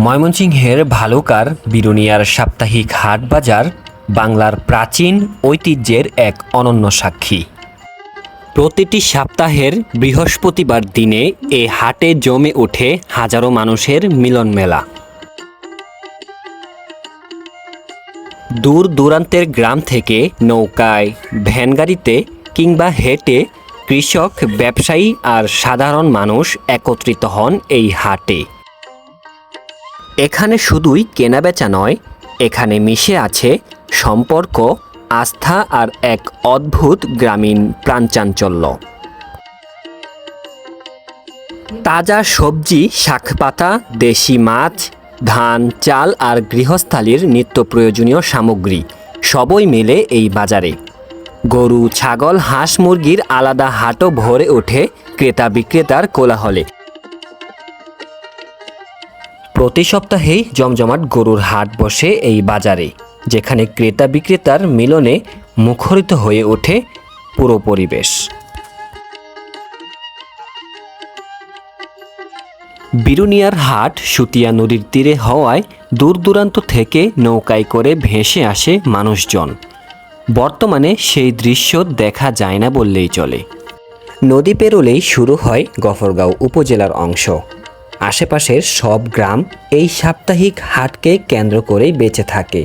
ময়মনসিংহের ভালুকার বিরুনিয়ার সাপ্তাহিক হাট বাজার বাংলার প্রাচীন ঐতিহ্যের এক অনন্য সাক্ষী। প্রতিটি সপ্তাহের বৃহস্পতিবার দিনে এ হাটে জমে ওঠে হাজারো মানুষের মিলন মেলা। দূর দূরান্তের গ্রাম থেকে নৌকায়, ভ্যানগাড়িতে কিংবা হেঁটে কৃষক, ব্যবসায়ী আর সাধারণ মানুষ একত্রিত হন এই হাটে। এখানে শুধুই কেনাবেচা নয়, এখানে মিশে আছে সম্পর্ক, আস্থা আর এক অদ্ভুত গ্রামীণ প্রাণচাঞ্চল্য। তাজা সবজি, শাকপাতা, দেশি মাছ, ধান, চাল আর গৃহস্থালির নিত্য প্রয়োজনীয় সামগ্রী সবই মেলে এই বাজারে। গরু, ছাগল, হাঁস মুরগির আলাদা হাটও ভরে ওঠে ক্রেতা বিক্রেতার কোলাহলে। প্রতি সপ্তাহেই জমজমাট গরুর হাট বসে এই বাজারে, যেখানে ক্রেতা বিক্রেতার মিলনে মুখরিত হয়ে ওঠে পুরো পরিবেশ। বিরুনিয়ার হাট সুতিয়া নদীর তীরে হওয়ায় দূর দূরান্ত থেকে নৌকায় করে ভেসে আসে মানুষজন। বর্তমানে সেই দৃশ্য দেখা যায় না বললেই চলে। নদী পেরোলেই শুরু হয় গফরগাঁও উপজেলার অংশ। আশেপাশের সব গ্রাম এই সাপ্তাহিক হাটকে কেন্দ্র করেই বেঁচে থাকে,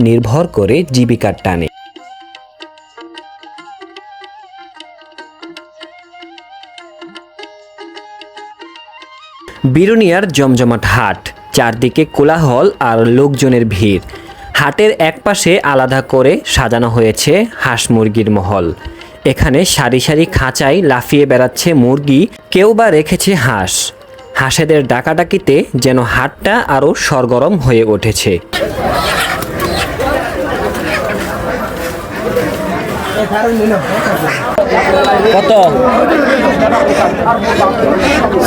নির্ভর করে জীবিকার টানে। বিরুনিয়ার জমজমাট হাট, চারদিকে কোলাহল আর লোকজনের ভিড়। হাটের একপাশে আলাদা করে সাজানো হয়েছে হাঁস মুরগির মহল। এখানে সারি সারি খাঁচায় লাফিয়ে বেড়াচ্ছে মুরগি, কেউ বা রেখেছে হাঁস। হাঁসেদের ডাকাডাকিতে যেন হাটটা আরও সরগরম হয়ে উঠেছে। কত?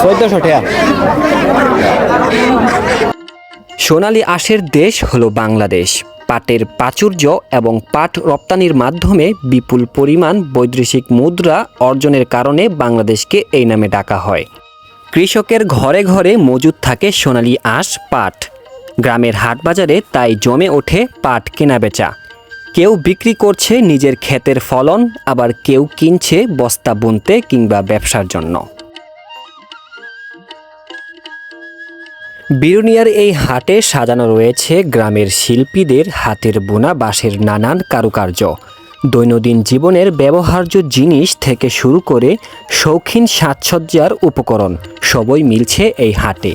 1400 টাকা। সোনালী আঁশের দেশ হলো বাংলাদেশ। পাটের প্রাচুর্য এবং পাট রপ্তানির মাধ্যমে বিপুল পরিমাণ বৈদেশিক মুদ্রা অর্জনের কারণে বাংলাদেশকে এই নামে ডাকা হয়। কৃষকের ঘরে ঘরে মজুদ থাকে সোনালী আঁশ পাট। গ্রামের হাট বাজারে তাই জমে ওঠে পাট কেনাবেচা। কেউ বিক্রি করছে নিজের ক্ষেতের ফলন, আবার কেউ কিনছে বস্তা বুনতে কিংবা ব্যবসার জন্য। বিরুনিয়ার এই হাটে সাজানো রয়েছে গ্রামের শিল্পীদের হাতের বোনা বাঁশের নানান কারুকার্য। দৈনন্দিন জীবনের ব্যবহার্য জিনিস থেকে শুরু করে শৌখিন সাজসজ্জার উপকরণ সবই মিলছে এই হাটে।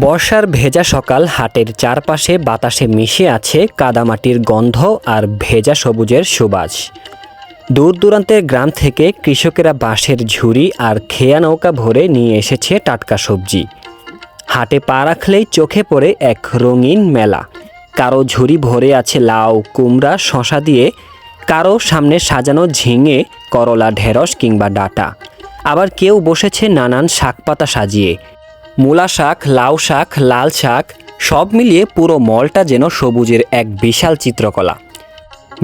বর্ষার ভেজা সকাল, হাটের চারপাশে বাতাসে মিশে আছে কাদামাটির গন্ধ আর ভেজা সবুজের সুবাস। দূর দূরান্তের গ্রাম থেকে কৃষকেরা বাঁশের ঝুড়ি আর খেয়া নৌকা ভরে নিয়ে এসেছে টাটকা সবজি। হাটে পা রাখলেই চোখে পড়ে এক রঙিন মেলা। কারো ঝুড়ি ভরে আছে লাউ, কুমড়া, শশা দিয়ে, কারো সামনে সাজানো ঝিঙে, করলা, ঢেঁড়স কিংবা ডাঁটা। আবার কেউ বসেছে নানান শাকপাতা সাজিয়ে। মূলা শাক, লাউ শাক, লাল শাক, সব মিলিয়ে পুরো মলটা যেন সবুজের এক বিশাল চিত্রকলা।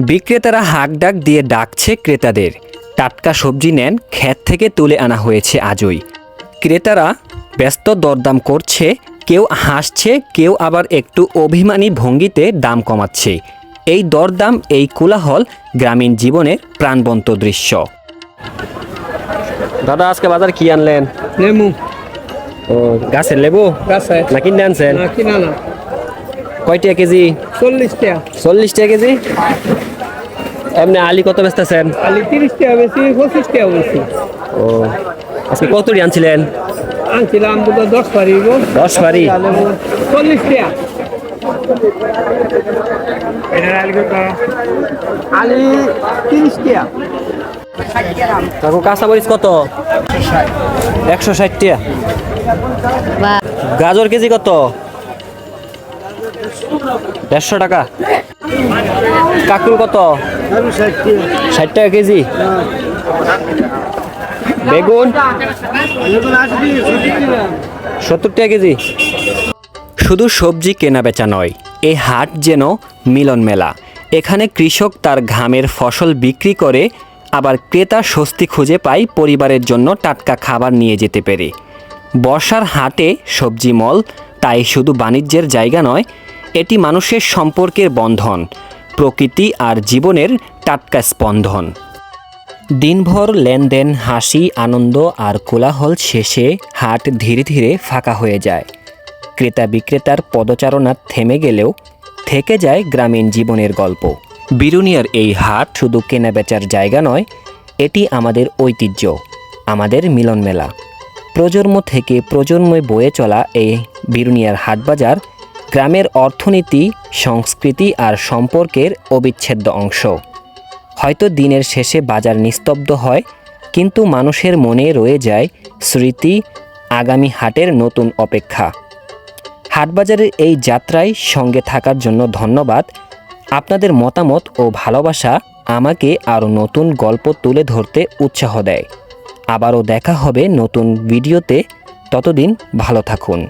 বিক্রেতারা হাঁক ডাক দিয়ে ডাকছে ক্রেতাদের। টাটকা সবজি নেন, ক্ষেত থেকে তুলে আনা হয়েছে আজই। ক্রেতারা ব্যস্ত দরদাম করছে, কেউ হাসছে, কেউ আবার একটু অভিমানী ভঙ্গিতে দাম কমাচ্ছে। এই দরদাম, এই কোলাহল গ্রামীণ জীবনের প্রাণবন্ত দৃশ্য। দাদা, আজকে বাজার কি আনলেন? লেবু। ও, গাছের লেবু? গাছে। না কিনে আনছেন? না কিনা না। কয় টাকা কেজি? 40 টাকা। 40 টাকা কেজি? এমনি আলি কত বেচতেছেন? আলি 30 টাকা বেশি, 25 টাকা বেশি। ও, আজকে কত আনছিলেন? আনছিলাম 10 পারি। 10 পারি? 40 টাকা। আলি 30 টাকা। কাকু, কাঁচামরিচ কত? 160 টাকা। গাজর কেজি কত? 150 টাকা। কাকুর কত? 60 টাকা কেজি। বেগুন 70 টাকা কেজি। শুধু সবজি কেনা বেচা নয়, এই হাট যেন মিলন মেলা। এখানে কৃষক তার ঘামের ফসল বিক্রি করে, আবার ক্রেতা স্বস্তি খুঁজে পায় পরিবারের জন্য টাটকা খাবার নিয়ে যেতে পেরে। বর্ষার হাটে সবজি মল তাই শুধু বাণিজ্যের জায়গা নয়, এটি মানুষের সম্পর্কের বন্ধন, প্রকৃতি আর জীবনের টাটকা স্পন্দন। দিনভর লেনদেন, হাসি, আনন্দ আর কোলাহল শেষে হাট ধীরে ধীরে ফাঁকা হয়ে যায়। ক্রেতা বিক্রেতার পদচারণা থেমে গেলেও থেকে যায় গ্রামীণ জীবনের গল্প। বিরুনিয়ার এই হাট শুধু কেনাবেচার জায়গা নয়, এটি আমাদের ঐতিহ্য, আমাদের মিলন মেলা। প্রজন্ম থেকে প্রজন্মে বয়ে চলা এই বিরুনিয়ার হাটবাজার গ্রামের অর্থনীতি, সংস্কৃতি আর সম্পর্কের অবিচ্ছেদ্য অংশ। হয়তো দিনের শেষে বাজার নিস্তব্ধ হয়, কিন্তু মানুষের মনে রয়ে যায় স্মৃতি, আগামী হাটের নতুন অপেক্ষা। হাটবাজারের এই যাত্রায় সঙ্গে থাকার জন্য ধন্যবাদ। আপনাদের মতামত ও ভালোবাসা আমাকে আরও নতুন গল্প তুলে ধরতে উৎসাহ দেয়। আবারও দেখা হবে নতুন ভিডিওতে, ততদিন ভালো থাকুন।